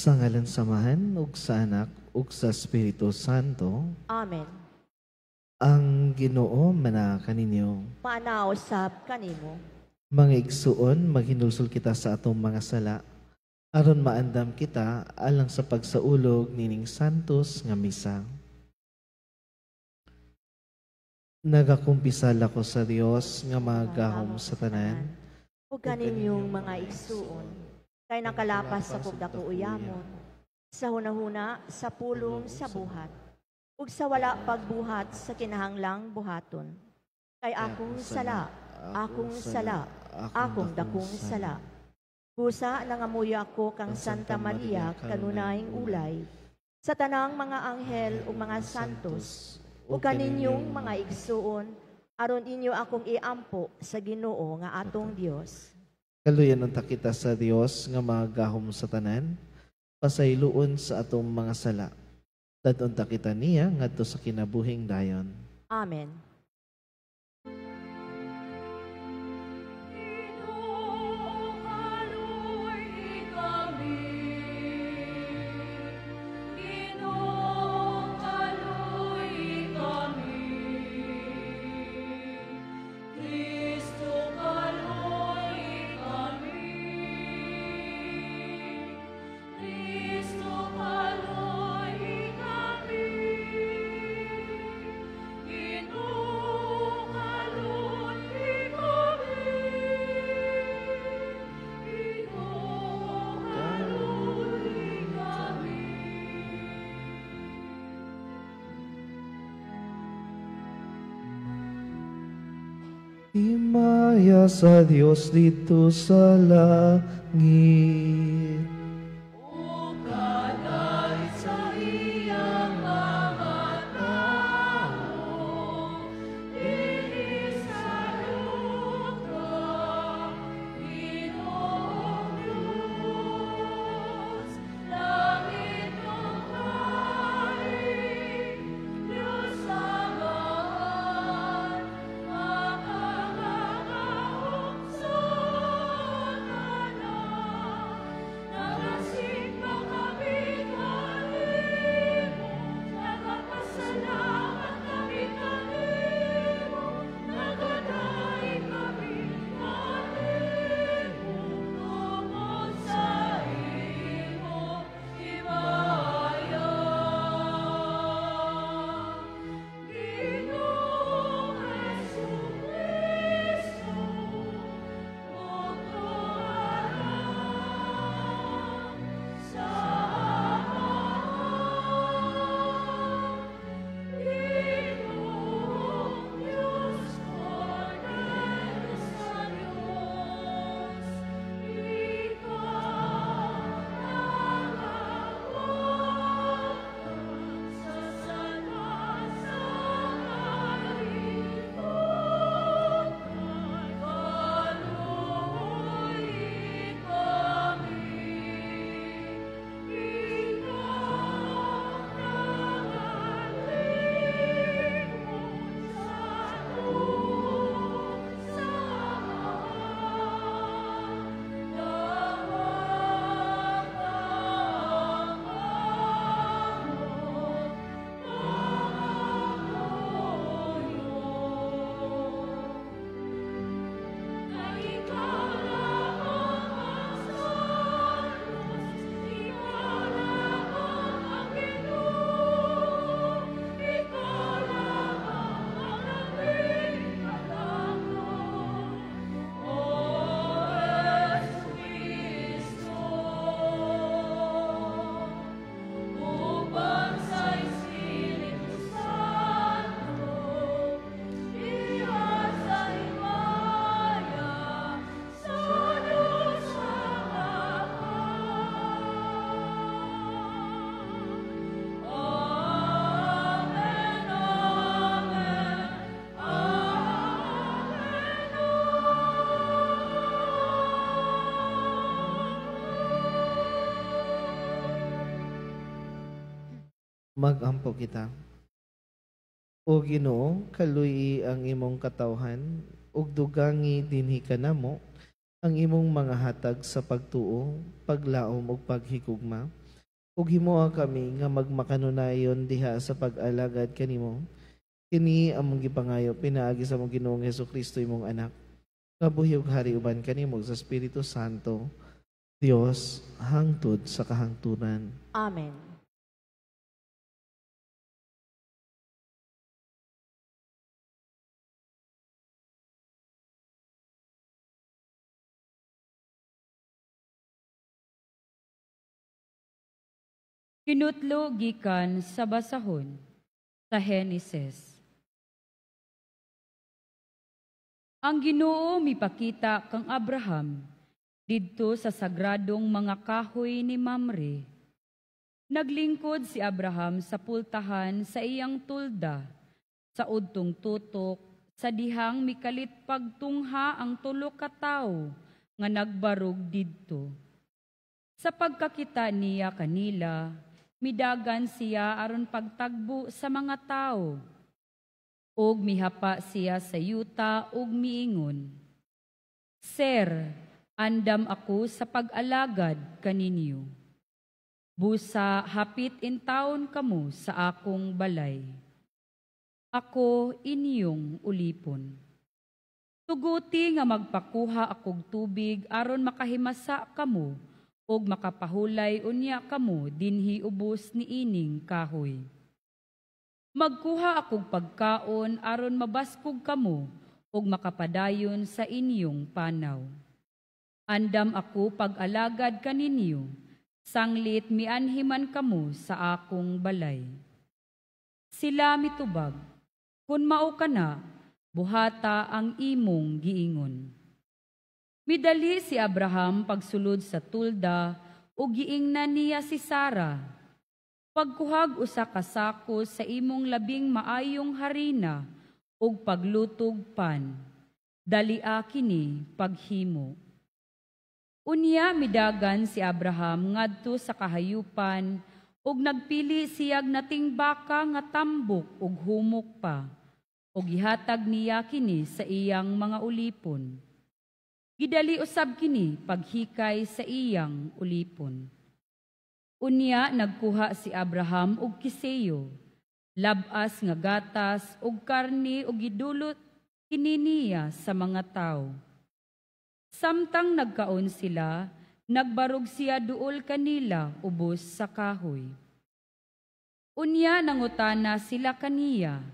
Sa ngalan samahan, ug sa anak, ug sa Espiritu Santo, Amen. ang Ginoo mana kaninyo. Panausap kanimo. Mga igsuon, maghinulsol kita sa atong mga sala, aron maandam kita alang sa pagsaulog nining santos nga misa. Nagakumpisal ako sa Dios nga magahom sa tanan, Ug kaninyong mga igsuon, kay nakalapas sa pugdako uyamon, sa hunahuna, sa pulong, sa buhat, ug sa wala pagbuhat sa kinahanglang buhaton. Kay akong sala, akong dakong sala. Busa nangamuyo ako kang Santa Maria kanunayng ulay, sa tanang mga anghel ug mga santos, ug kaninyong mga igsuon, aron inyo akong iampo sa Ginoo nga atong Dios. Kaluyan unta kita sa Dios nga magahom sa tanan, pasayloon sa atong mga sala. Dadunta kita niya ngadto sa kinabuhing dayon. Amen. Himaya sa Dios dito sa langit. Magampo kita. O Ginoo, kaluy ang imong katawhan, ug dugangi dinhi kanamo ang imong mga hatag sa pagtuo, paglaom ug paghigugma, ug himuha kami nga magmakanunayon diha sa pag-alagad kanimo. Kini among gipangayo pinaagi sa among Ginoong Hesukristo imong anak. Kabuhi ug hari uban kanimo sa Espiritu Santo, Dios hangtod sa kahangturan. Amen. Kinutlo gikan sa basahon sa Henesis. Ang Ginoo mipakita kang Abraham didto sa sagradong mga kahoy ni Mamre. Naglingkod si Abraham sa pultahan sa iyang tulda, sa udtong tutok, sa dihang mikalit pagtungha ang tulo ka tawo nga nagbarog didto. Sa pagkakita niya kanila, midagan siya aron pagtagbo sa mga tao. Og mihapa siya sa yuta og miingon, Sir, andam ako sa pag-alagad kaninyo. Busa hapit in taon kamo sa akong balay. Ako inyong ulipon. Tuguti nga magpakuha akog tubig aron makahimasa kamo og makapahulay unya kamo dinhi ubos ni ining kahoy. Magkuha akog pagkaon aron mabaskog kamo og makapadayon sa inyong panaw. Andam ako pag-alagad kaninyo, sanglit mianhiman kamo sa akong balay. Sila mitubag, kun mao kana, buhata ang imong giingon. Midali si Abraham pagsulod sa tulda ug giingnan niya si Sara. Pagkuhag usa ka sako sa imong labing maayong harina ug paglutog pan. Dalia kini paghimo. Unya midagan si Abraham ngadto sa kahayupan ug nagpili siyag nating baka nga tambok ug humok pa ug gihatag niya kini sa iyang mga ulipon. Gidali usab kini paghikay sa iyang ulipon. Unya nagkuha si Abraham og kiseyo, labas nga gatas ug karni ug gidulot kini niya sa mga tawo. Samtang nagkaon sila, nagbarog siya duol kanila ubos sa kahoy. Unya nangutana sila kaniya,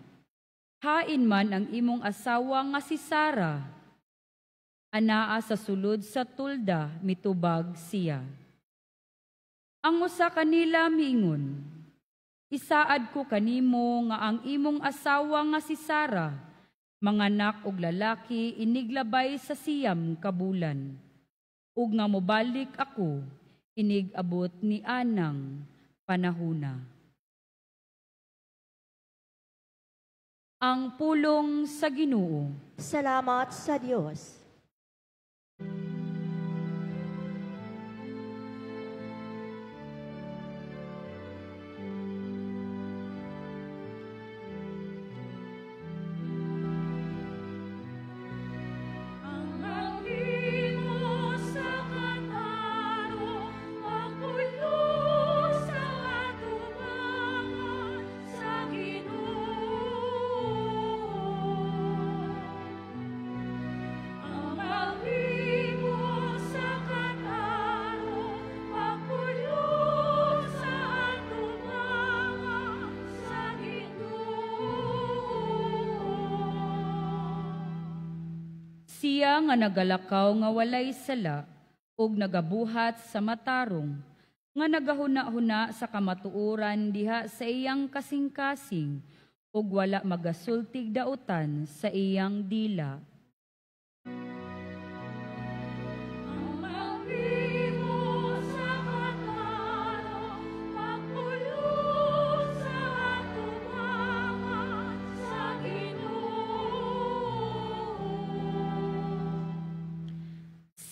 hain man ang imong asawa nga si Sara. Anaa sa sulod sa tulda mitubag siya. Ang usa kanila miingon, isaad ko kanimo nga ang imong asawa nga si Sara, manganak og lalaki iniglabay sa siyam ka bulan. Ug nga mobalik ako, inigabot ni anang panahuna. Ang pulong sa Ginoo. Salamat sa Diyos. Siya nga nagalakaw nga walay sala ug nagabuhat sa matarong, nga nagahuna-huna sa kamatuoran diha sa iyang kasing-kasing ug wala magasultig dautan sa iyang dila.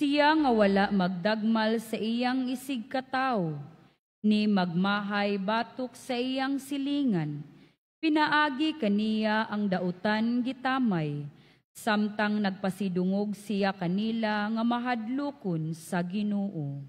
Siya nga wala magdagmal sa iyang isig kataw, ni magmahay batok sa iyang silingan. Pinaagi kaniya ang dautan gitamay, samtang nagpasidungog siya kanila nga mahadlokon sa Ginoo.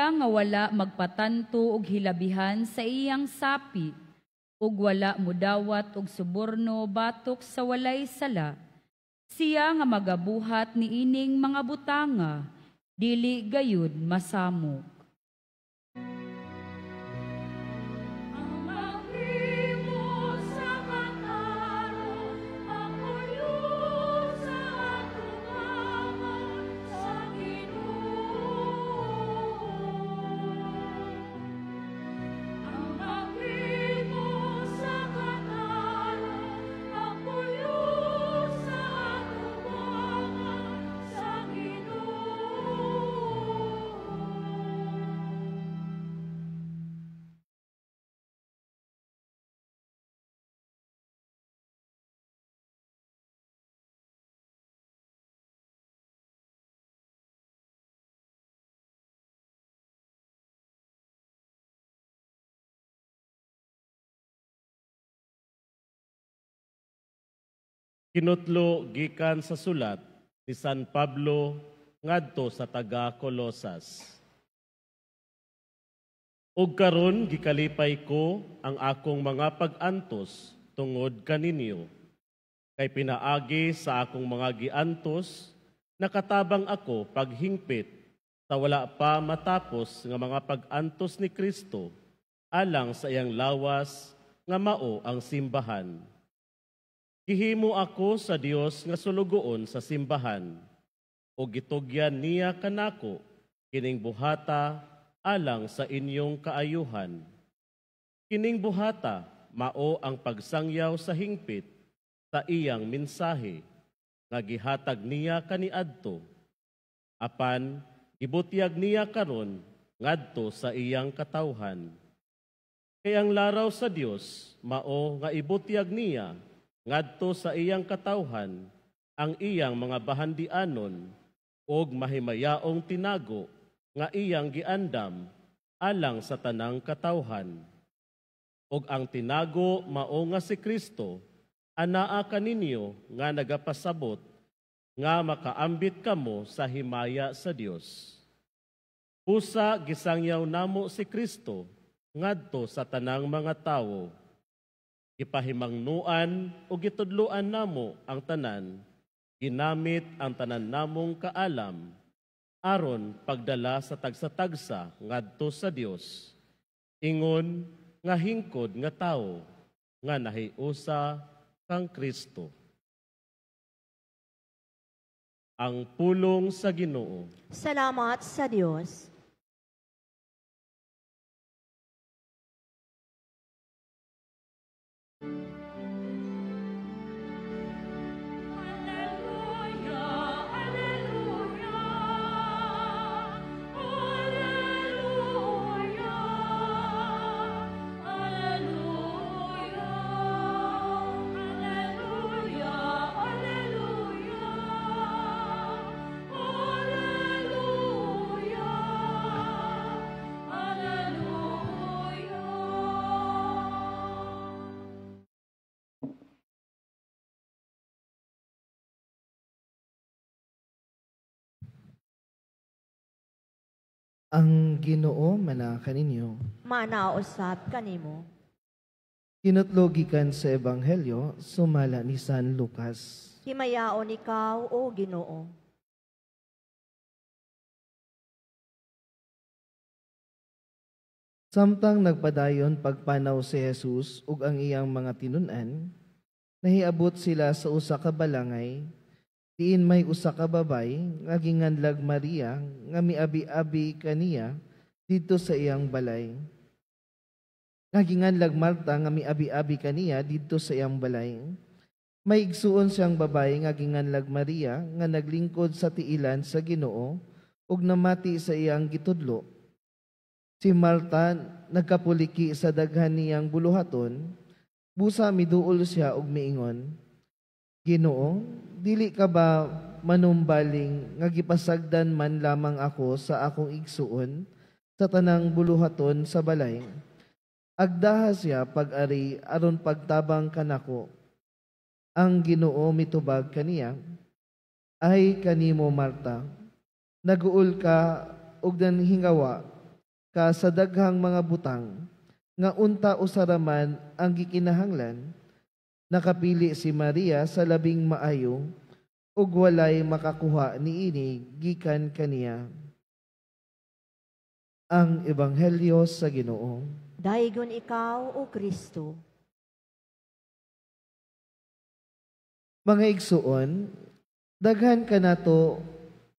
siya nga wala magpatanto og hilabihan sa iyang sapi, ug wala mudawat og suborno batok sa walay sala. Siya nga magabuhat ni ining mga butanga, dili gayud masamok. Kinutlo gikan sa sulat ni San Pablo ngadto sa taga Colosas. Ug karon gikalipay ko ang akong mga pag-antos tungod kaninyo. Kay pinaagi sa akong mga giantos, nakatabang ako paghingpit sa wala pa matapos nga mga pag-antos ni Kristo alang sa iyang lawas nga mao ang simbahan. Gihimo ako sa Dios nga sulugoon sa simbahan, o gitugyan niya kanako kining buhata alang sa inyong kaayuhan. Kining buhata mao ang pagsangyaw sa hingpit sa iyang mensahe nga gihatag niya kaniadto. Apan gibutyag niya karon ngadto sa iyang katawhan. Kay ang laraw sa Dios mao nga ibutyag niya ngadto sa iyang katawhan ang iyang mga bahandianon og mahimayaong tinago nga iyang giandam alang sa tanang katawhan. Og ang tinago mao nga si Kristo anaa kaninyo nga nagapasabot nga makaambit kamo sa himaya sa Dios. Pusa gisangyaw namo si Kristo ngadto sa tanang mga tawo. Ipahimangnuan o gitudluan namo ang tanan, ginamit ang tanan namong kaalam, aron pagdala sa tagsa-tagsa ngadto sa Dios. Ingon nga hingkod nga tawo, nga nahiusa kang Kristo. Ang pulong sa Ginoo. Salamat sa Diyos. Ang Ginoo manaka ninyo. Manausap kanimo. Kinutlogikan sa Ebanghelyo, sumala ni San Lucas. Himayaon ikaw, O Ginoo. Samtang nagpadayon pagpanaw si Jesus ug ang iyang mga tinun-an, nahiabot sila sa usa ka balangay, diin may usa ka babay nga ginganlag Maria nga miabi-abi kaniya didto sa iyang balay. Nga ginganlag Marta nga miabi-abi kaniya didto sa iyang balay. May igsuon siyang babay nga ginganlag Maria nga naglingkod sa tiilan sa Ginoo ug namati sa iyang gitudlo. Si Marta nagkapuliki sa daghan niyang buluhaton, busa miduol siya og miingon, Ginoo, dili ka ba manumbaling nga gipasagdan man lamang ako sa akong igsuon sa tanang buluhaton sa balay? Agdaha siya pag-ari aron pagtabang kanako. Ang Ginoo mitubag kaniya, ay kanimo Marta, naguol ka og nanhingawa ka sa daghang mga butang, nga unta usaraman ang gikinahanglan, nakapili si Maria sa labing maayo, ug walay makakuha niini gikan kaniya. Ang Ebanghelyo sa Ginoo. Daigon ikaw, O Kristo. Mga igsuon, daghan kanato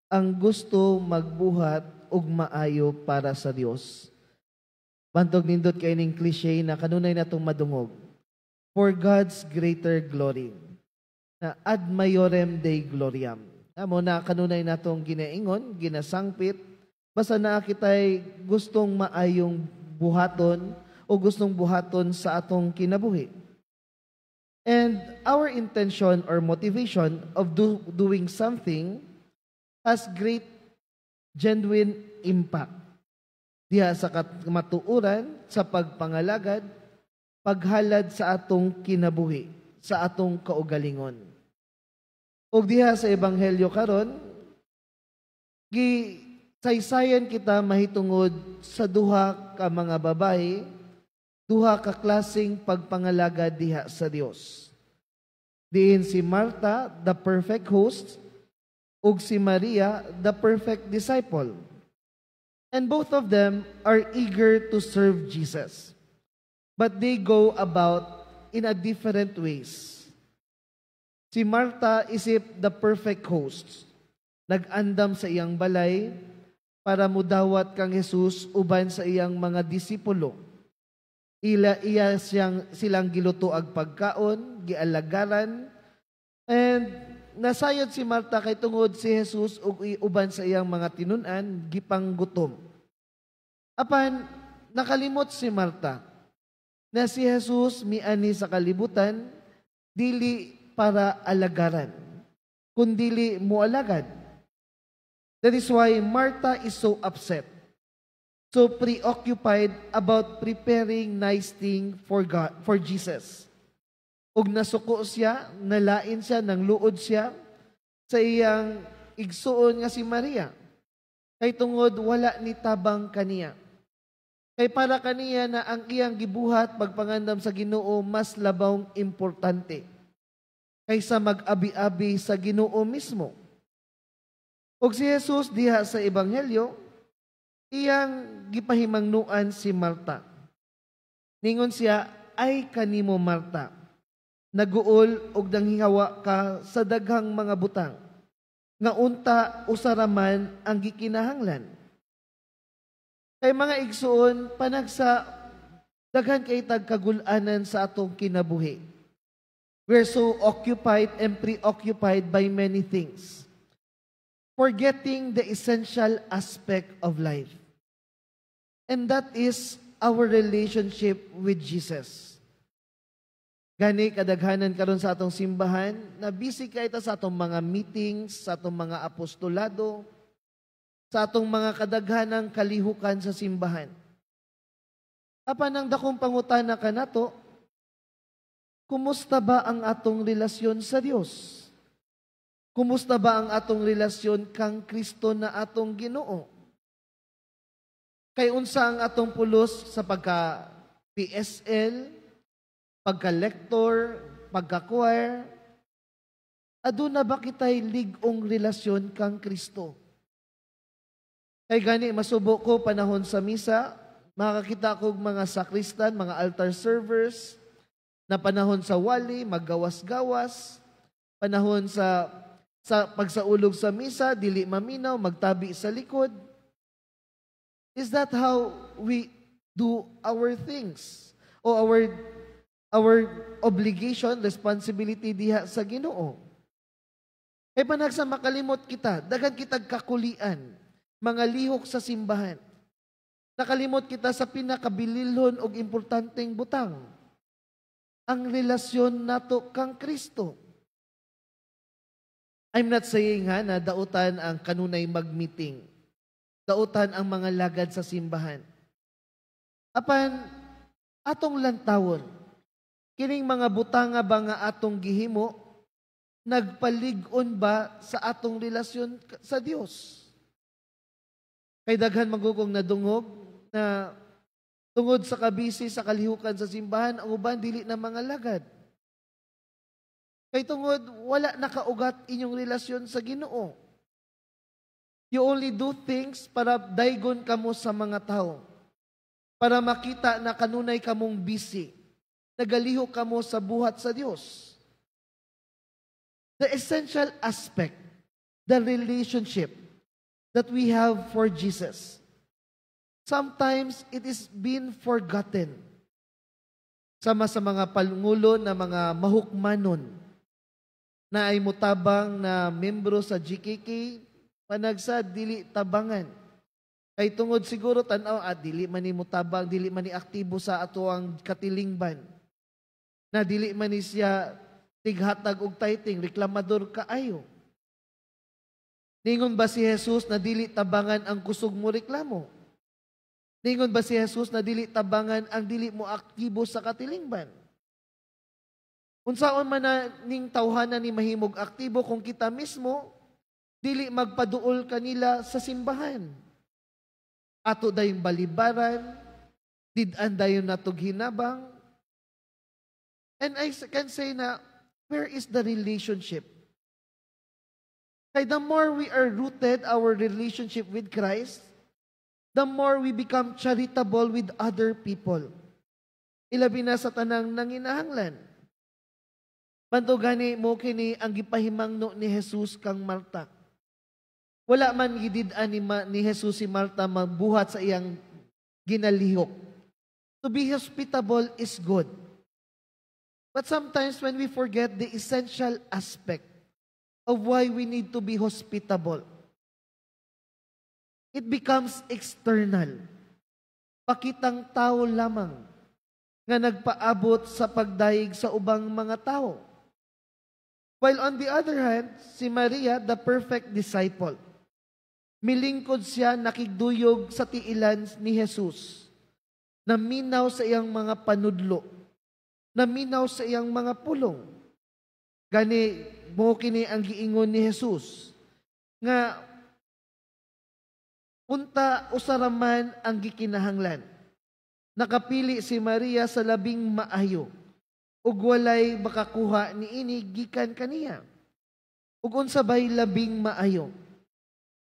ang gusto magbuhat og maayo para sa Dios. Bantog nindot kay ning cliche na kanunay natong madungog. For God's greater glory. Na ad maiorem Dei gloriam. Amo na kanunay natong ginaingon, ginasangpit, basta na kitay gustong maayong buhaton o gustong buhaton sa atong kinabuhi. And our intention or motivation of doing something has great genuine impact. Diha sa kamatuuran, sa pagpangalagad, paghalad sa atong kinabuhi, sa atong kaugalingon. Ug diha sa Ebanghelyo karon, saysayan kita mahitungod sa duha ka mga babae, duha ka klaseng pagpangalagad diha sa Dios. Diin si Martha, the perfect host, ug si Maria, the perfect disciple. And both of them are eager to serve Jesus. But they go about in a different ways. Si Martha isip the perfect host. Nag-andam sa iyang balay para mudawat kang Jesus uban sa iyang mga disipulo. Silang gilutoag pagkaon, gialagaran, and nasayod si Martha kay tungod si Jesus ug uban sa iyang mga tinun-an gipanggutom. Apan nakalimot si Martha na si Jesus miani sa kalibutan dili para alagaran, kundili mualagad. That is why Martha is so upset, so preoccupied about preparing nice thing for Jesus. Ug nasuko siya, nalain siya, nang luod siya sa iyang igsuon nga si Maria. Kay tungod wala ni tabang kaniya. Kay para kaniya na ang iyang gibuhat pagpangandam sa Ginoo mas labawng importante kaysa mag-abi-abi sa Ginoo mismo. Ug si Jesus diha sa Ebanghelyo, iyang gipahimangnuan si Martha. Ningon siya, ay kanimo Martha, naguol og nanghihawa ka sa daghang mga butang, nga unta usaraman ang gikinahanglan. Kay mga igsuon, panagsa daghan kay tagkagulanan sa atong kinabuhi. We're so occupied and preoccupied by many things, forgetting the essential aspect of life. And that is our relationship with Jesus. Gani kadaghanan karon sa atong simbahan, na busy kay ta sa atong mga meetings, sa atong mga apostolado, sa atong mga kadaghanang kalihukan sa simbahan. Apan ang dakong pangutana kanato, kumusta ba ang atong relasyon sa Dios? Kumusta ba ang atong relasyon kang Kristo na atong Ginoo? Kay unsa ang atong pulos sa pagka PSL, pagka-lector, pagka-choir, aduna ba kitay ligong relasyon kang Kristo? Kay gani, masubo ko panahon sa misa, makakita ko mga sakristan, mga altar servers, na panahon sa wali, maggawas-gawas, panahon sa pagsaulog sa misa, dili maminaw, magtabi sa likod. Is that how we do our things? O our obligation, responsibility diha sa Ginoo? Kay panagsa makalimot kita, daghan kitag kakulian, mga lihok sa simbahan. Nakalimot kita sa pinakabililhon og importanteng butang, ang relasyon nato kang Kristo. I'm not saying na dautan ang kanunay mag-meeting, dautan ang mga lagad sa simbahan. Apan, atong lantawon, kining mga butanga ba nga atong gihimo, nagpalig-on ba sa atong relasyon sa Dios? Kay daghan magugong nadungog, na tungod sa kabisi sa kalihukan sa simbahan, ang uban dili na mga lagad. Kay tungod, wala nakaugat inyong relasyon sa Ginoo. You only do things para daygon kamo sa mga tao. Para makita na kanunay kamong busy. Nagaliho kamo sa buhat sa Dios. The essential aspect, the relationship that we have for Jesus, sometimes it is been forgotten. Sama sa mga pangulo na mga mahukmanon na ay mutabang na membro sa GKK, panagsa dili tabangan. Kay tungod siguro tanaw dili man ni mutabang, dili man ni aktibo sa ato ang katilingban. Na dili man ni siya tighatag og tithing, reklamador kaayo. Ningon ba si Jesus na dili tabangan ang kusog mo reklamo? Ningon ba si Jesus na dili tabangan ang dili mo aktibo sa katilingban? Unsaon man na ning tawhanan ni mahimog aktibo kung kita mismo dili magpaduol kanila sa simbahan. Ato dayong balibaran, did-an dayon natog hinabang. And I can say na, where is the relationship? Kaya the more we are rooted our relationship with Christ, the more we become charitable with other people. Ilabi na sa tanang nanginahanglan. Banto gani mo kini ang gipahimangno ni Jesus kang Marta. Wala man gidid-an ni Jesus si Marta magbuhat sa iyang ginalihok. To be hospitable is good. But sometimes when we forget the essential aspect of why we need to be hospitable, it becomes external. Pakitang tao lamang nga nagpaabot sa pagdaig sa ubang mga tao. While on the other hand, si Maria, the perfect disciple, milingkod siya nakigduyog sa tiilan ni Jesus, naminaw sa iyang mga panudlo, naminaw sa iyang mga pulong. Gani, mo kini ang giingon ni Jesus, nga unta usaraman ang gikinahanglan. Nakapili si Maria sa labing maayo, ug walay makakuha niini gikan kaniya. Ug unsa bay labing maayo?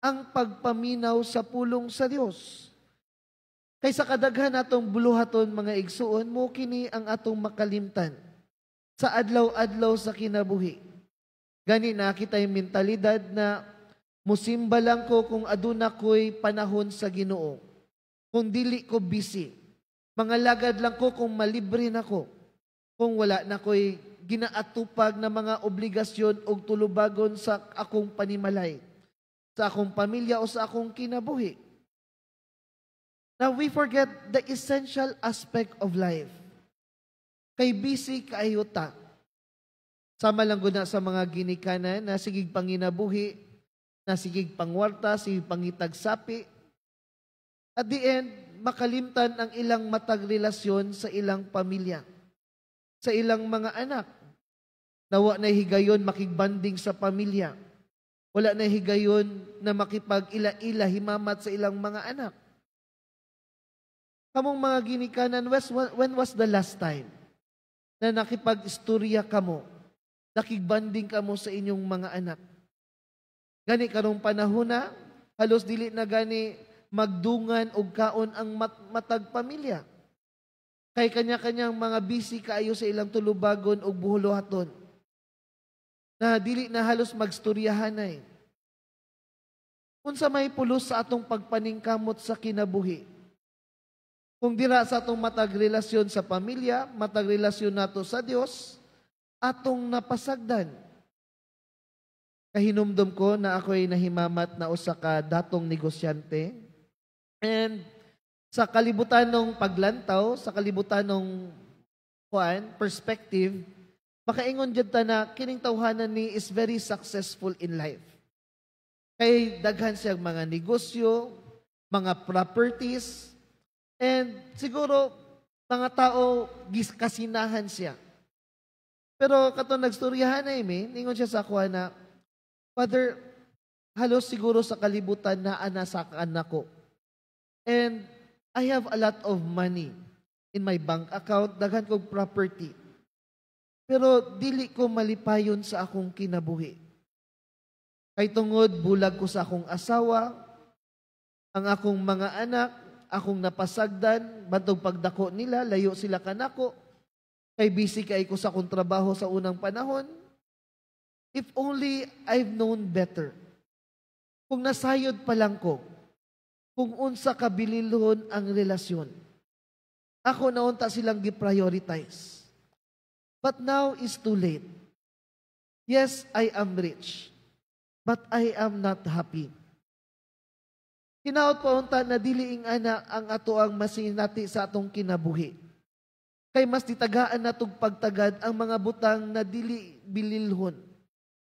Ang pagpaminaw sa pulong sa Dios. Kaysa kadaghan atong buluhaton mga igsuon, mo kini ang atong makalimtan sa adlaw-adlaw sa kinabuhi. Gani na kita'y mentalidad na musimba lang ko kung aduna ko'y panahon sa Ginoo. Kung dili ko busy. Mga lagad lang ko kung malibre na ko. Kung wala na ko'y ginaatupag na mga obligasyon o tulubagon sa akong panimalay, sa akong pamilya o sa akong kinabuhi. Now, we forget the essential aspect of life. Kay busy kaayo ta. Sama lang guna sa mga ginikanan na sigig panginabuhi, na sigig pangwarta, sigig pangitagsapi. At the end, makalimtan ang ilang matag relasyon sa ilang pamilya, sa ilang mga anak. Nawa na higayon makigbanding sa pamilya. Wala na higayon na makipag-ila-ila himamat sa ilang mga anak. Kamong mga ginikanan, when was the last time na nakipag-istorya kamo, nakigbanding kamo sa inyong mga anak? Gani karong panahon na, halos dili na gani magdungan og kaon ang matag pamilya. Kay kanya-kanyang mga busy kaayo sa ilang tulubagon og buholohaton. Na dili na halos magstoryahan ay. Unsa may pulos sa atong pagpaningkamot sa kinabuhi. Kung dira sa atong matag relasyon sa pamilya, matag relasyon nato sa Dios, atong napasagdan. Kahinumdum ko na ako'y nahimamat na usa ka datong negosyante. And sa kalibutan ng paglantaw, sa kalibutan ng perspective, makaingon dyan ta na kining tawhanan ni is very successful in life. Kay daghan siyang mga negosyo, mga properties, and siguro mga tao kasinahan siya. Pero kato nagstoryahan na ningon siya sa kuha na, Father, halos siguro sa kalibutan na ana sa anak ko. And I have a lot of money in my bank account, daghan kong property. Pero dili ko malipayon sa akong kinabuhi. Kay tungod bulag ko sa akong asawa, ang akong mga anak, akong napasagdan, bantog pagdako nila, layo sila kanako. Kay busy kay ko sa akong trabaho sa unang panahon. If only I've known better. Kung nasayod pa lang ko, kung unsa kabililhon ang relasyon, ako naunta silang gi-prioritize. But now is too late. Yes, I am rich, but I am not happy. Hinaot pa unta na diliing ana ang ato ang masinati sa atong kinabuhi. Kay mas ditagaan natong pagtagad ang mga butang na dili bililhon.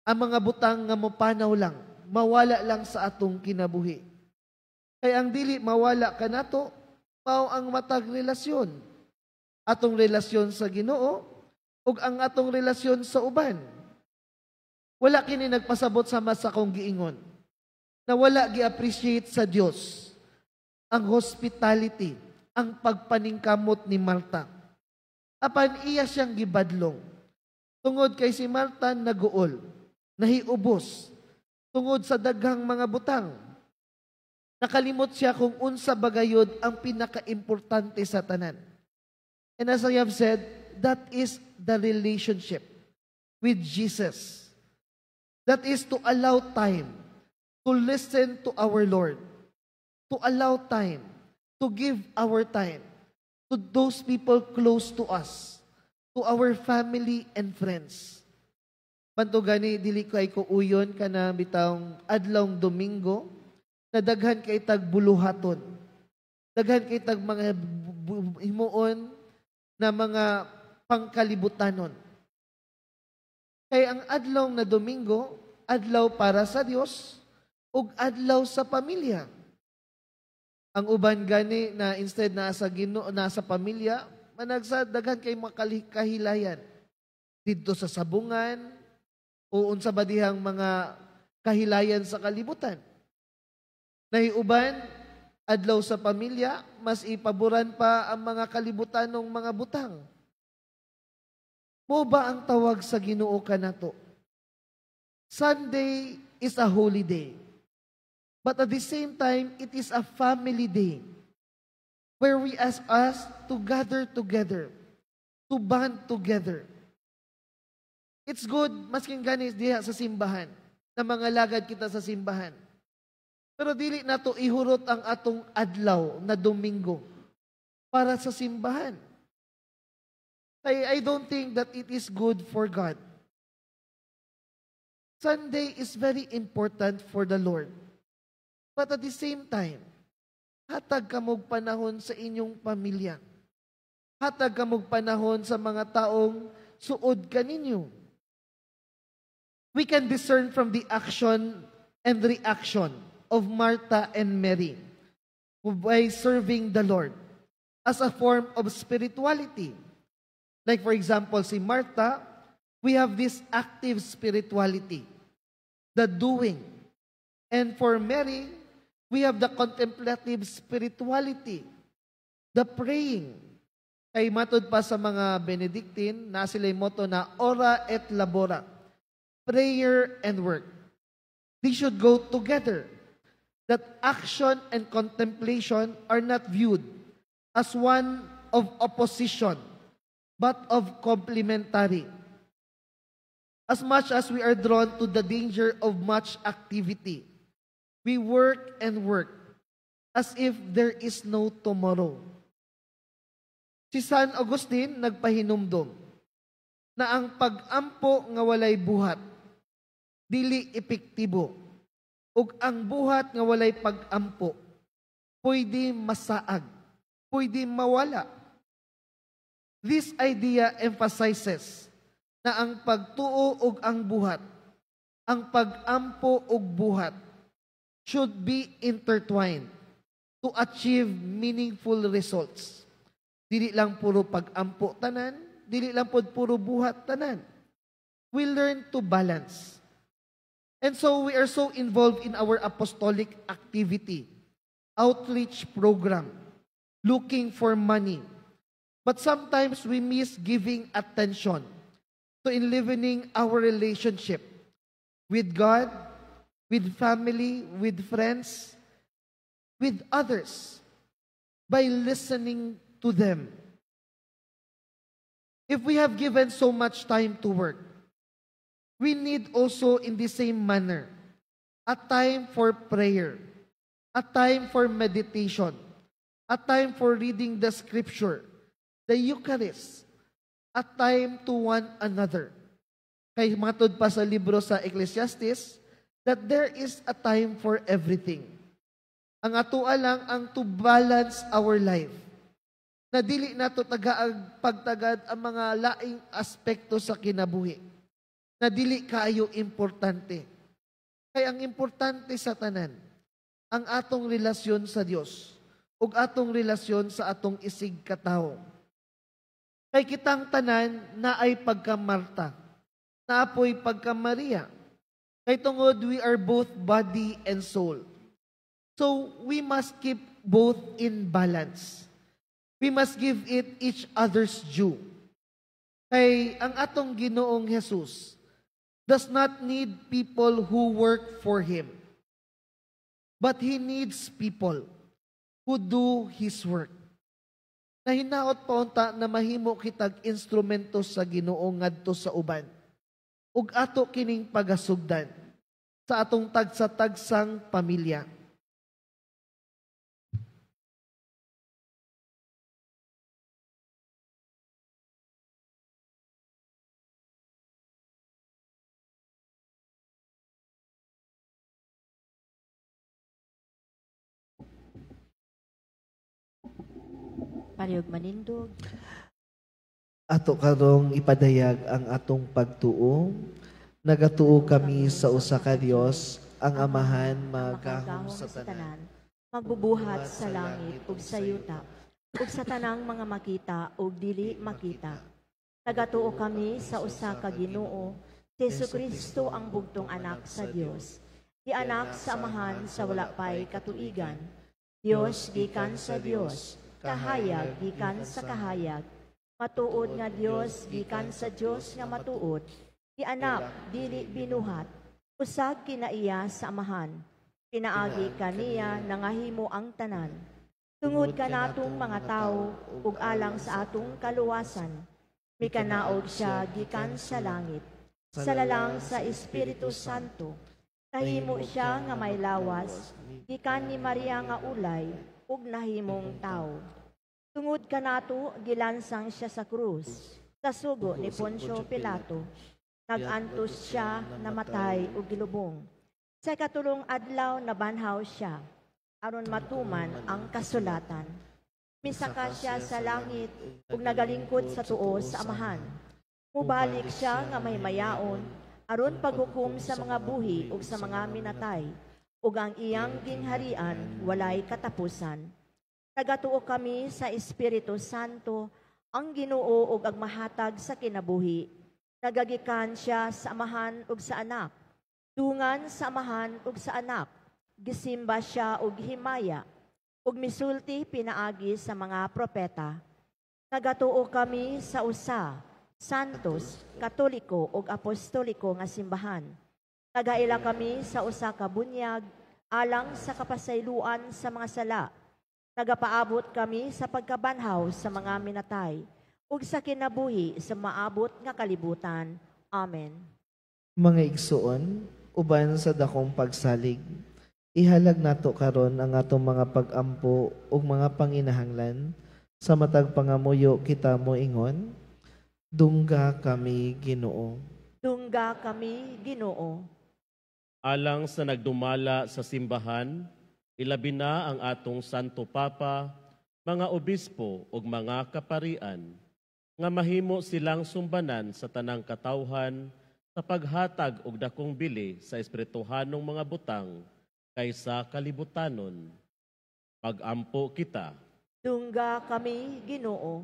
Ang mga butang nga mopanaw lang, mawala lang sa atong kinabuhi. Kay ang dili mawala kanato, mao ang matag relasyon. Atong relasyon sa Ginoo ug ang atong relasyon sa uban. Wala kini nagpasabot sa mas akong giingon na wala gi-appreciate sa Dios ang hospitality, ang pagpaningkamot ni Marta. Apan iya siyang gibadlong. Tungod kay si Marta naguol, nahiubos, tungod sa daghang mga butang. Nakalimot siya kung unsa bagayod ang pinaka-importante sa tanan. And as I have said, that is the relationship with Jesus. That is to allow time to listen to our Lord, to allow time, to give our time to those people close to us, to our family and friends. Banto gani, dili ko ay kuuyon ka na bitawng adlawng Domingo, na daghan kay tag buluhaton. Daghan kay tag mga himuon na mga pangkalibutanon. Kay ang adlaw na Domingo, adlaw para sa Dios, ug adlaw sa pamilya. Ang uban gani na instead nasa Ginoo, nasa pamilya, managsadaghan kay makahilayan didto sa sabungan o unsa ba dihang mga kahilayan sa kalibutan. Nahiuban, adlaw sa pamilya, mas ipaboran pa ang mga kalibutanong mga butang. Mo ba ang tawag sa Ginoo kanato? Sunday is a holy day. But at the same time, it is a family day where we ask us to gather together, to band together. It's good, masking ganis diha sa simbahan, na mga lagad kita sa simbahan. Pero dili na to ihurot ang atong adlaw na Domingo para sa simbahan. I don't think that it is good for God. Sunday is very important for the Lord. But at the same time, hatag kamog panahon sa inyong pamilya. Hatag kamog panahon sa mga taong suod kaninyo. We can discern from the action and reaction of Martha and Mary by serving the Lord as a form of spirituality. Like for example, si Martha, we have this active spirituality, the doing. And for Mary, we have the contemplative spirituality, the praying. Kay matod pa sa mga Benedictine, na sila'y motto na ora et labora, prayer and work. They should go together. That action and contemplation are not viewed as one of opposition, but of complementary. As much as we are drawn to the danger of much activity, we work and work as if there is no tomorrow. Si San Agustin nagpahinumdom na ang pag-ampo nga walay buhat, dili epektibo, ug ang buhat nga walay pag-ampo, pwede masaag, pwede mawala. This idea emphasizes na ang pagtuo ug ang buhat, ang pag-ampo ug buhat, should be intertwined to achieve meaningful results. Dili lang puro pag-ampo tanan, dili lang puro buhat tanan. We learn to balance. And so we are so involved in our apostolic activity, outreach program, looking for money. But sometimes we miss giving attention to enlivening our relationship with God, with family, with friends, with others, by listening to them. If we have given so much time to work, we need also in the same manner a time for prayer, a time for meditation, a time for reading the scripture, the Eucharist, a time to one another. Kay matod pa sa libro sa Ecclesiastes, that there is a time for everything. Ang atoa lang ang to balance our life. Na dili nato pagtagad ang mga laing aspekto sa kinabuhi. Na dili kaayo importante. Kaya ang importante sa tanan, ang atong relasyon sa Dios ug atong relasyon sa atong isig katawo. Kay kitang tanan na ay pagka-Marta, na apoy pagka-Maria. Kay tungod we are both body and soul. So we must keep both in balance. We must give it each other's due. Kay ang atong Ginoong Jesus does not need people who work for Him. But He needs people who do His work. Na hinaot pa unta na mahimo kitag instrumento sa Ginoo ngadto sa uban. Ug ato kining pagasugdan sa atong tagsa-tagsang pamilya. Parihog manindog. Ato karong ipadayag ang atong pagtuo. Nagatuo kami sa usa ka Dios, ang Amahan magahom sa tanan. Magbubuhat sa langit ug sa yuta, ug sa tanang mga makita ug dili makita. Nagatuo kami sa usa ka Ginoo, si Jesucristo ang bugtong anak sa Dios. Di anak sa Amahan sa wala pay katuigan. Dios gikan sa Dios. Kahayag gikan sa kahayag, matuod nga Dios gikan sa Dios nga matuod, di anak dili binuhat, usag kinaiya sa Amahan, pinaagi kaniya nangahimo ang tanan. Tungod kanatong mga tao ug alang sa atong kaluwasan, mikanaog siya gikan sa langit, sa lalang sa Espiritu Santo, kahimo siya nga may lawas, gikan ni Maria nga ulay, ug nahimong tao. Tungod kanato gilansang siya sa krus, sa sugo ni Poncio Pilato. Nagantos siya, namatay ug gilubong. Sa katulong adlaw nabanhaw siya, aron matuman ang kasulatan. Misaka siya sa langit ug nagalingkod sa tuo sa Amahan. Mubalik siya nga may mayaon, aron paghukom sa mga buhi ug sa mga minatay, ug ang iyang gingharian walay katapusan. Nagatuo kami sa Espiritu Santo, ang Ginoo ug ang mahatag sa kinabuhi. Nagagikan siya sa Amahan ug sa Anak. Dungan sa Amahan ug sa Anak. Gisimba siya ug himaya. Ug misulti pinaagi sa mga propeta. Nagatuo kami sa usa, santos, katoliko ug apostoliko nga simbahan. Nagaila kami sa usa ka bunyag alang sa kapasayloan sa mga sala. Nagapaabot kami sa pagkabanhaw sa mga minatay ug sa kinabuhi sa maabot nga kalibutan. Amen. Mga igsuon, uban sa dakong pagsalig, ihalag nato karon ang atong mga pag-ampo ug mga panginahanglan sa matag pangamuyo kita mo ingon, dungga kami Ginoo. Dungga kami Ginoo. Alang sa nagdumala sa simbahan, ilabi na ang atong Santo Papa, mga obispo ug mga kaparian, nga mahimo silang sumbanan sa tanang katawhan sa paghatag og dakong bili sa espirituhanong mga butang kaysa kalibutanon. Pag-ampo kita. Dungga kami Ginoo.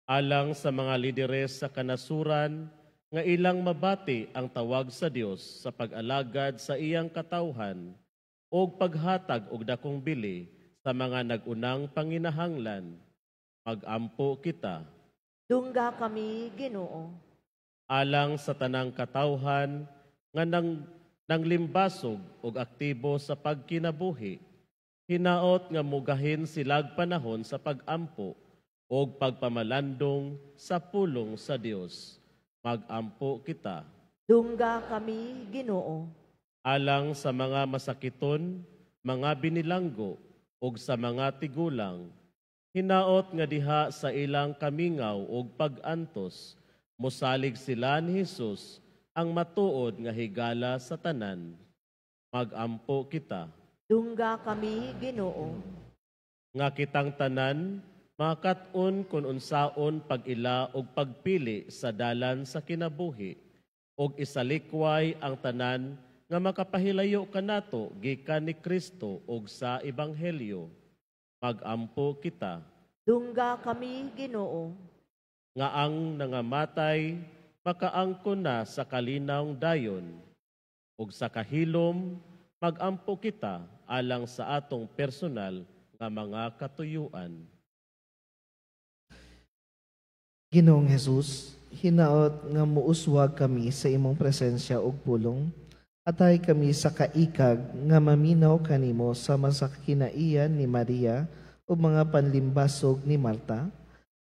Alang sa mga lideres sa kanasuran, nga ilang mabati ang tawag sa Dios sa pag-alagad sa iyang katawhan, o paghatag og dakong bili sa mga nagunang panginahanglan, magampo kita. Dungga kami, Ginoo. Alang sa tanang katawhan nga nang limbasog og aktibo sa pagkinabuhi, hinaot nga mugahin silag panahon sa pagampo og pagpamalandong sa pulong sa Dios. Magampo kita. Dungga kami, Ginoo. Alang sa mga masakiton, mga binilanggo ug sa mga tigulang, hinaot nga diha sa ilang kamingaw ug pag-antos, mosalig sila ni Hesus ang matuod nga higala sa tanan. Magampo kita. Dungga kami, Ginoo. Nga kitang tanan, makakat-on kun unsaon pag-ila og pagpili sa dalan sa kinabuhi, og isalikway ang tanan nga makapahilayo kanato gikan ni Kristo ug sa ebanghelyo. Magampo kita. Dungga kami, Ginoo. Nga ang nangamatay makaangkon na sa kalinawng dayon, ug sa kahilom magampo kita alang sa atong personal nga mga katuyuan. Ginoong Hesus, hinaot nga muuswag kami sa imong presensya ug pulong, atay kami sa kaikag nga maminaw kanimo sama sa kinaiyan ni Maria ug mga panlimbasog ni Marta,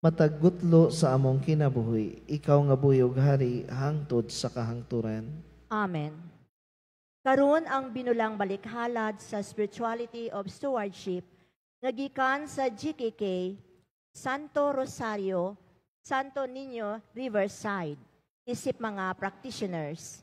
matagutlo sa among kinabuhi, ikaw nga buyog hari hangtod sa kahangturan. Amen. Karon ang binulang balikhalad sa Spirituality of Stewardship nga gikan sa GKK Santo Rosario, Santo Niño, Riverside, isip mga practitioners.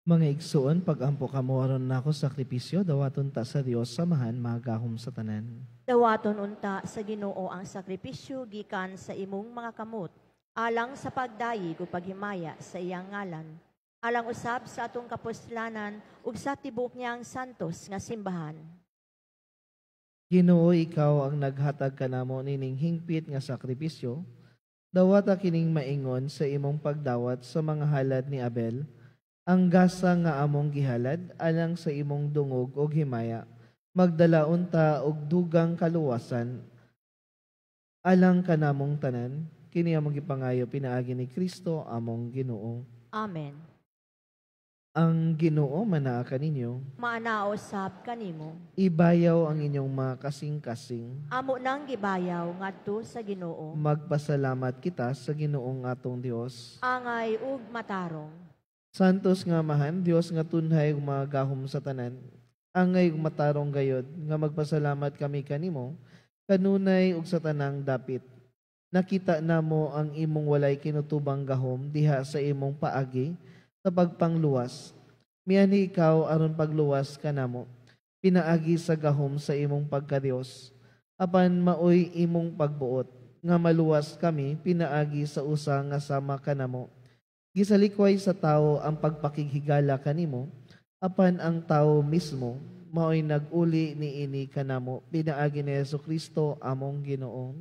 Mga igsuon, pag-ampo kamo aron nako sakripisyo, dawaton ta sa Dios samahan magahom sa tanan. Dawaton unta sa Ginoo ang sakripisyo gikan sa imong mga kamot, alang sa pagdayig o paghimaya sa iyang ngalan, alang usab sa atong kapuslanan ug sa tibok niyang santos nga simbahan. Ginoo, ikaw ang naghatag kanamo nining hingpit nga sakripisyo, dawata kining maingon sa imong pagdawat sa mga halad ni Abel, ang gasa nga among gihalad alang sa imong dungog o himaya, magdalaon ta og dugang kaluwasan alang kanamong tanan, kini among gipangayo pinaagi ni Kristo among Ginoo. Amen. Ang Ginoo manaa kaninyo, Maanaosab kanimo. ibayaw ang inyong mga kasing-kasing. Amo nang gibayaw ngadto sa Ginoo. Magpasalamat kita sa Ginoong atong Dios. Angay ug matarong. Santos nga amahan, Dios nga tunhay ug mga gahom sa tanan. Angay ug matarong gayod nga magpasalamat kami kanimo kanunay ug sa tanang dapit. Nakita namo ang imong walay kinutubang gahom diha sa imong paagi sa pagpangluwas. Miani ikaw aron pagluwas kanamo. Pinaagi sa gahom sa imong pagkadios. Apan maoy imong pagbuot nga maluwas kami pinaagi sa usa nga sama kanamo. Gisalikway sa tao ang pagpakighigala kanimo, apan ang tao mismo mao'y nag-uli niini kanamo pinaagi ni Jesucristo among Ginoo.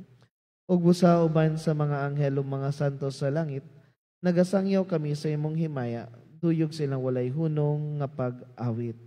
Ug busa uban sa mga anghel ug mga santos sa langit, nagasangyaw kami sa imong himaya, tuyog silang walay hunong nga pag-awit.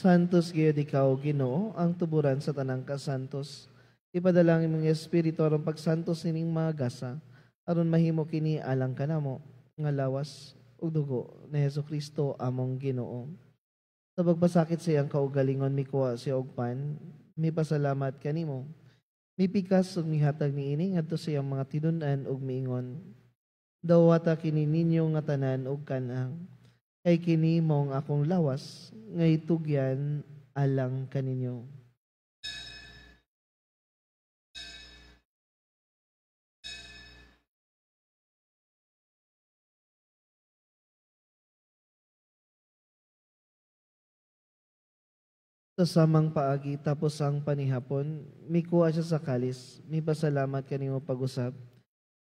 Santos gayud ikaw, Ginoo, ang tuburan sa tanang kasantos. Ipadalangin mong Espiritu aron pagsantos nining mga gasa, aron mahimo kini alang kanamo nga lawas ug dugo ni Jesucristo among Ginoo. Sa pagpasakit sa iyang kaugalingon mikuha siya og pan, mipasalamat kanimo. Mipikas ug mihatag niini ngadto sa iyang mga tinun-an ug miingon. Dawata kini ninyo nga tanan ug kanang kay kini mong akong lawas, ngay tugyan alang kaninyo. Sa samang paagi tapos ang panihapon, mikuha siya sa kalis, mipasalamat kanimo pag-usap,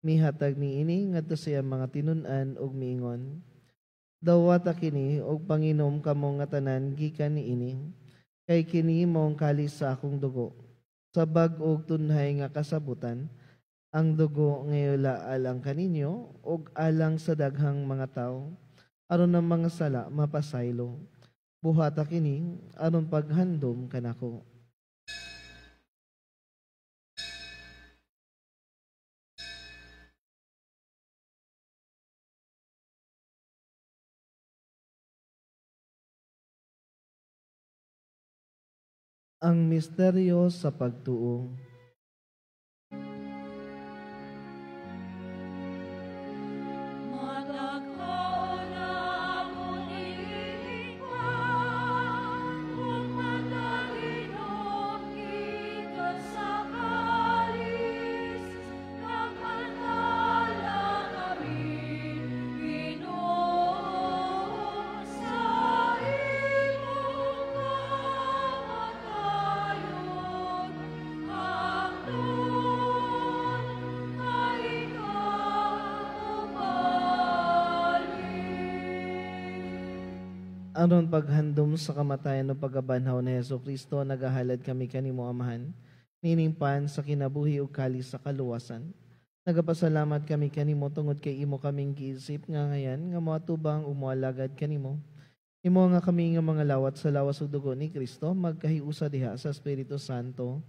mihatag niini ngadto sa iyang mga tinun-an ug miingon. Dawata kini og panginom kamo nga tanan gikan niini kay kini mong kalis sa akong dugo sa bag-og tunhay nga kasabutan ang dugo ngayula alang kaninyo og alang sa daghang mga tawo aron ang mga sala mapasaylo buhata kini aron paghandom kanako. Ang misteryo sa pagtuo. Aron paghandom sa kamatayan o pagabanhaw ni Jesucristo, nagahalad kami kanimo amahan, nining pan sa kinabuhi ug kalis sa kaluwasan. Nagapasalamat kami kanimo tungod kay imo kaming giisip nga ngayan nga moatubang ug moalagad kanimo. Imo nga kami nga mga lawat sa lawas ug dugo ni Kristo magkahiusa diha sa Espiritu Santo.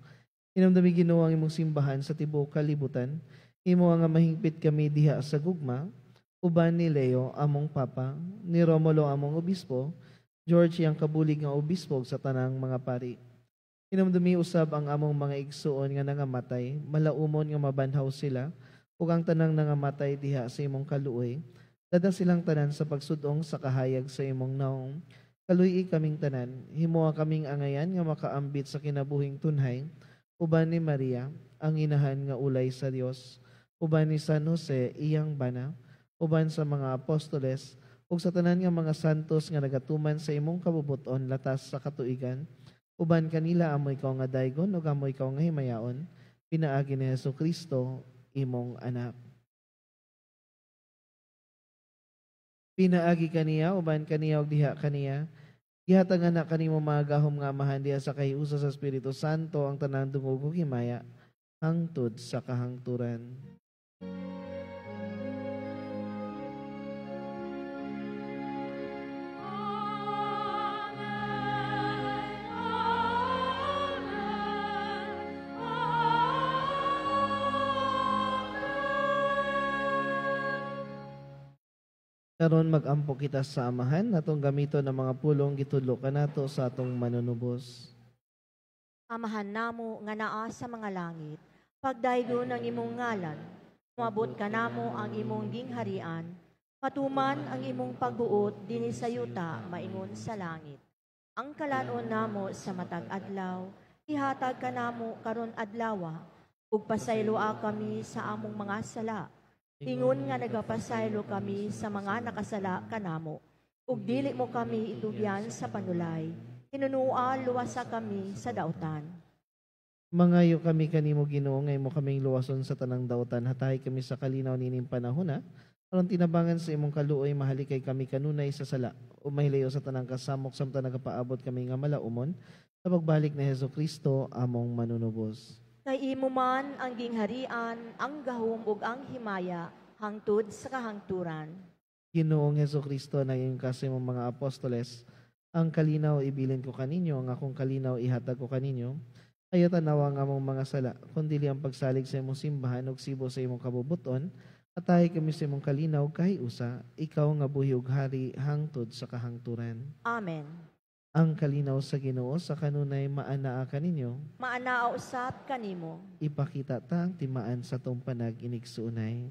Inamdami Ginoo ang imong simbahan sa tibuok kalibutan. Imo nga mahingpit kami diha sa gugma. Uban ni Leo among papa, ni Romulo among obispo, George ang kabulig nga obispo sa tanang mga pari. Inumdumi usab ang among mga igsuon nga nangamatay, malaumon nga mabanhaw sila, ug ang tanang nangamatay diha sa imong kaluoy, dada silang tanan sa pagsudong sa kahayag sa imong naong. Kaluy kaming tanan, himoa kaming angayan nga makaambit sa kinabuhing tunhay, uban ni Maria, ang inahan nga ulay sa Dios, uban ni San Jose, iyang bana, uban sa mga apostoles, ug sa tanan nga mga santos nga nagatuman sa imong kabubuton latas sa katuigan, Uban kanila amo ikaw nga daygon ug amo ikaw nga himayaon, pinaagi ni Hesukristo imong anak. Pinaagi kaniya uban kaniya ug diha kaniya. Gihatag anak kanimo mga gahom nga amahan diha sa kahiusa sa Espiritu Santo ang tanang dungog ug himaya hangtod sa kahangturan. Karon mag-ampo kita sa amahan natong gamito ng mga pulong gitudlo kanato sa atong manunubos. Amahan namo nga naa sa mga langit, pagdaygon ang imong ngalan, mabot ka namo ang imong gingharian, matuman ang imong pagbuot dinhi sa yuta maingon sa langit. Ang kalanon namo sa matag adlaw, ihatag ka namo karon adlawa, ug pasayloa kami sa among mga sala. Ingon nga nagapasaylo kami sa mga nakasala kanamo, ug dili mo kami itugyan sa panulay. Hinunua luwasa kami sa dautan. Mangayo kami kanimo Ginoo ngay mo kaming luwason sa tanang dautan, hatay kami sa kalinaw nining panahon aron tinabangan sa imong kaluoy mahalikay kami kanunay sa sala o mahilayo sa tanang kasamok samtang nagapaabot kami nga malaumon sa pagbalik ni Hesukristo among manunubos. Kay imo man ang gingharian, ang gahom ug ang himaya hangtod sa kahangturan. Ginoong Hesukristo na iyong kasi mong mga apostoles, ang kalinaw ibilin ko kaninyo, ang akong kalinaw ihatag ko kaninyo, kayo tanawa nga mong mga sala, kundi ang pagsalig sa imong simbahan ug sibo sa imong kabubuton, at tayo kami sa imong kalinaw usa, ikaw nga buhi ug hari hangtod sa kahangturan. Amen. Ang kalinaw sa Ginoo sa kanunay maanaa kaninyo, Maanaa usab kanimo. ipakita ta ang timaan sa tong panag-inigsuunay.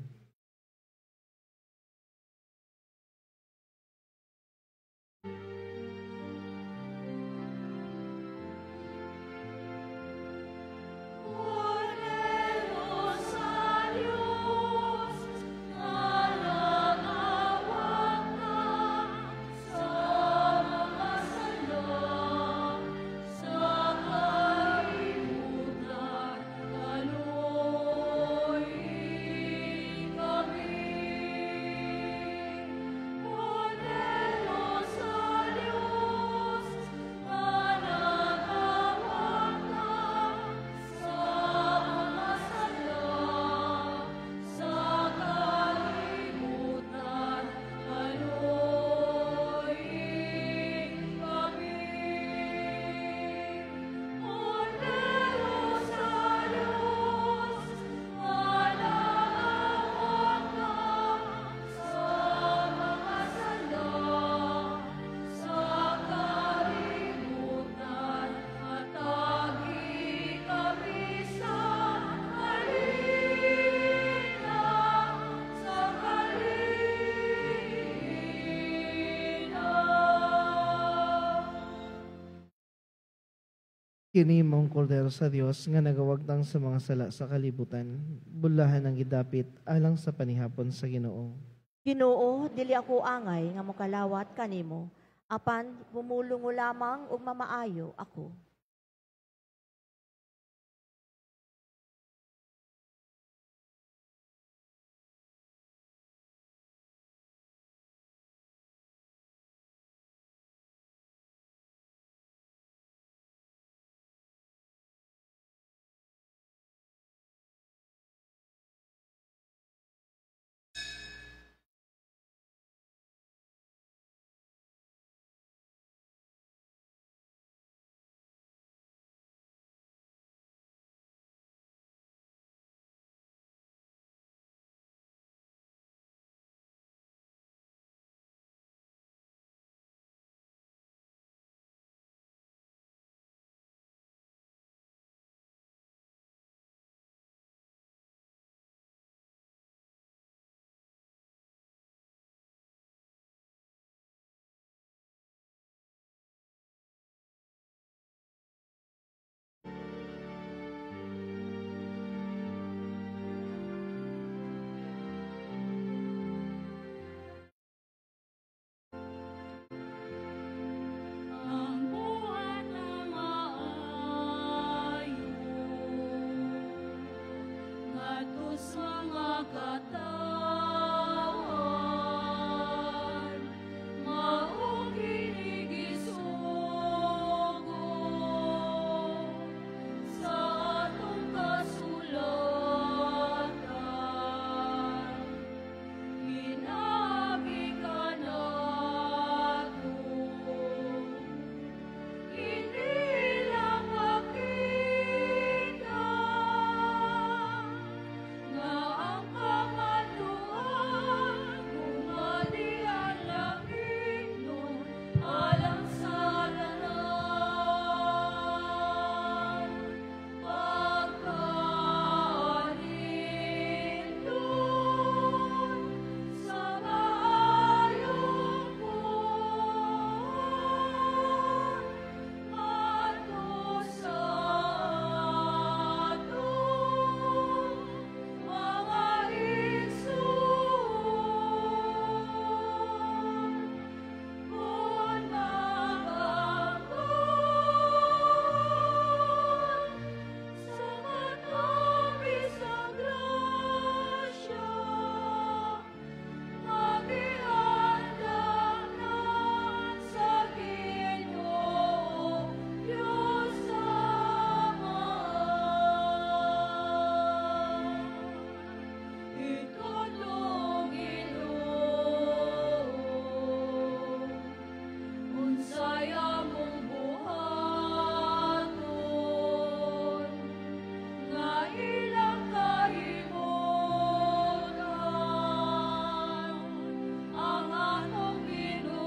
Kini mong kordero sa Dios nga nagawagtang sa mga sala sa kalibutan, bulahan ang gidapit alang sa panihapon sa Ginoo. Ginoo, dili ako angay nga mokalawat kanimo, apan pumulong lamang ug mamaayo ako. katawan, maong kinigisugo sa atong kasulatan. Hinagi ka nato, hindi lang makita nga ang kamatuan humali ang langit nun alang sa tanan. Pagkalindot sa maayong buwan, ato sa atong mga igsoon. Kung magangkon sa matapis ang grasya, magiandang na sa Ginoo Diyos Ama. Itulong Ginoo, unsay among buhaton, nga ilang kahimutan ang atong binuhatan,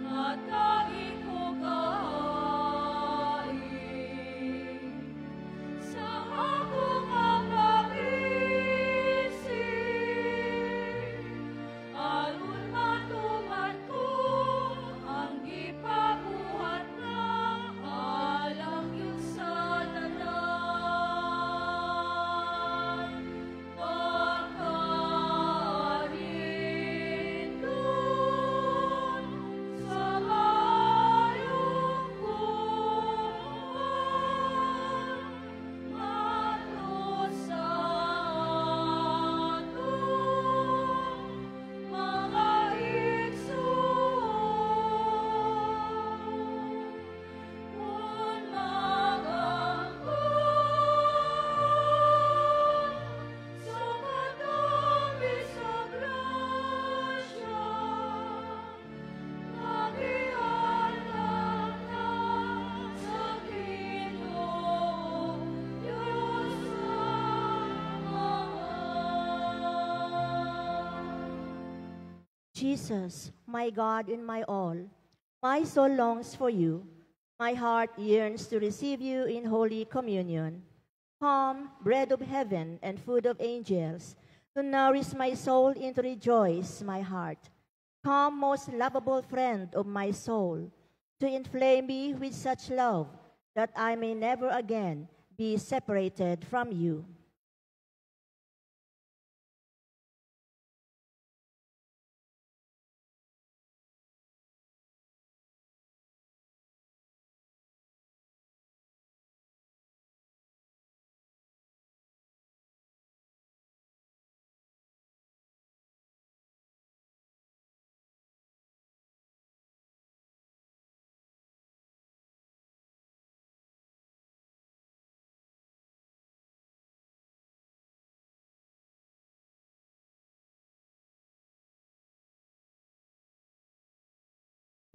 nga tangi ko kahain sa akong mga pag-isip, aron matuman ko ang gipabuhat na alang yun sa tanan. Pagkalindot sa maayong buwan, ato sa atong mga igsoon. Kung magangkon sa matapis ang grasya, magiandang na sa Ginoo Diyos Ama. Jesus, my God and my all, my soul longs for you. My heart yearns to receive you in Holy Communion. Come, bread of heaven and food of angels, to nourish my soul and to rejoice my heart. Come, most lovable friend of my soul, to inflame me with such love that I may never again be separated from you.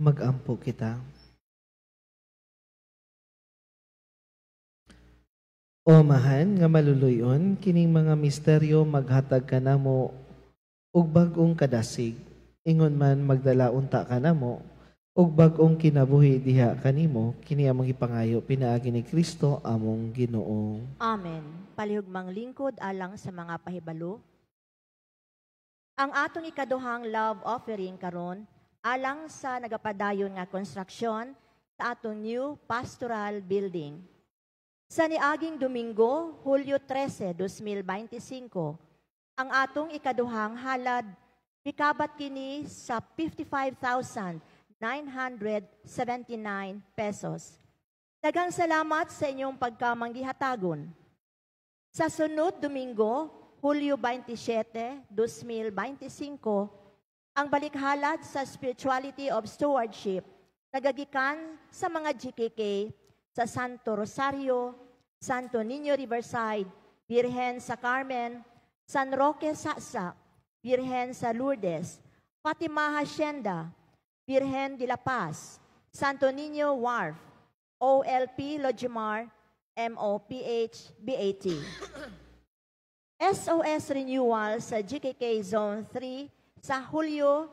Mag-ampo kita. O mahan nga maluluyon, kining mga misteryo maghatag ka namo ug bag-ong kadasig. Ingon man magdala unta ka namo ug bag-ong kinabuhi diha kanimo, kini among ipangayo pinaagi ni Kristo among Ginoo. Amen. Palihugmang lingkod alang sa mga pahibalo. Ang atong ikaduhang love offering karon alang sa nagapadayon nga konstruksyon sa atong new pastoral building. Sa niaging Domingo, Hulyo 13, 2025, ang atong ikaduhang halad pikabat kini sa 55,979 pesos. Daghang salamat sa inyong pagkamanggihatagon. Sa sunod Domingo, Hulyo 27, 2025, ang balikhalad sa Spirituality of Stewardship nagagikan sa mga GKK sa Santo Rosario, Santo Niño Riverside, Birhen sa Carmen, San Roque Sasa, Birhen sa Lourdes, Fatima Hacienda, Birhen de la Paz, Santo Niño Wharf, OLP Lojimar, MOPH BAT. SOS Renewal sa GKK Zone 3 sa Hulyo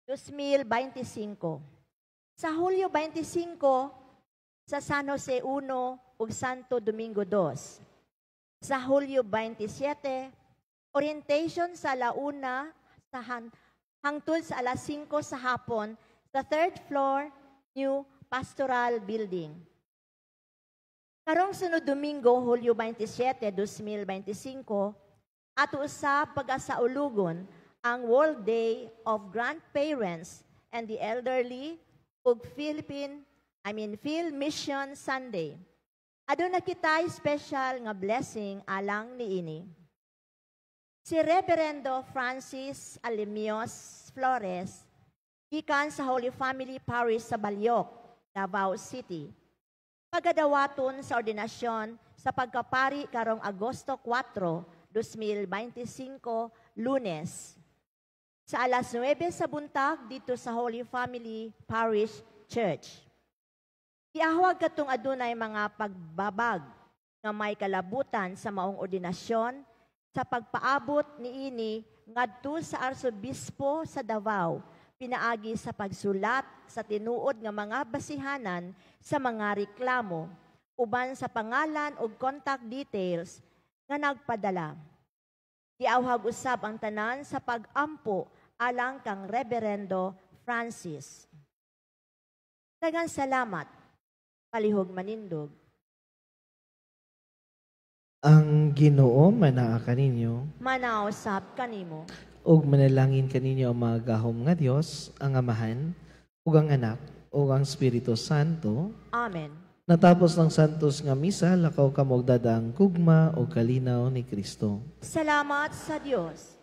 2025. Sa Hulyo 25, sa San Jose 1 ug Santo Domingo 2. Sa Hulyo 27, orientation sa alauna hangtod sa alas 5 sa hapon sa 3rd floor New Pastoral Building. Karong sunod Domingo, Hulyo 27, 2025, ato usab pag-asaulugon ang World Day of Grandparents and the Elderly ug Phil Mission Sunday. Aduna kita special nga blessing alang niini. Si Reverendo Francis Alemios Flores, gikan sa Holy Family Parish sa Balyok, Davao City. Pagadawaton sa ordinasyon sa pagkapari karong Agosto 4, 2025, Lunes. Sa alas 9 sa buntag dito sa Holy Family Parish Church. Iahwag katong adunay mga pagbabag nga may kalabutan sa maong ordinasyon sa pagpaabot niini ngadto sa Arsobispo sa Davao pinaagi sa pagsulat sa tinuod nga mga basihanan sa mga reklamo uban sa pangalan ug contact details nga nagpadala. Iawhag usab ang tanan sa pag-ampo alang kang Reverendo Francis. Daghang salamat. Palihog manindog. Ang Ginoo manaa kaninyo, Manausap kanimo. ug manalangin kaninyo ang mga gahom nga Dios, ang Amahan, ug ang Anak, ug ang Espiritu Santo. Amen. Natapos ng santos nga misa, lakaw kamog dadang gugma o kalinaw ni Kristo. Salamat sa Diyos.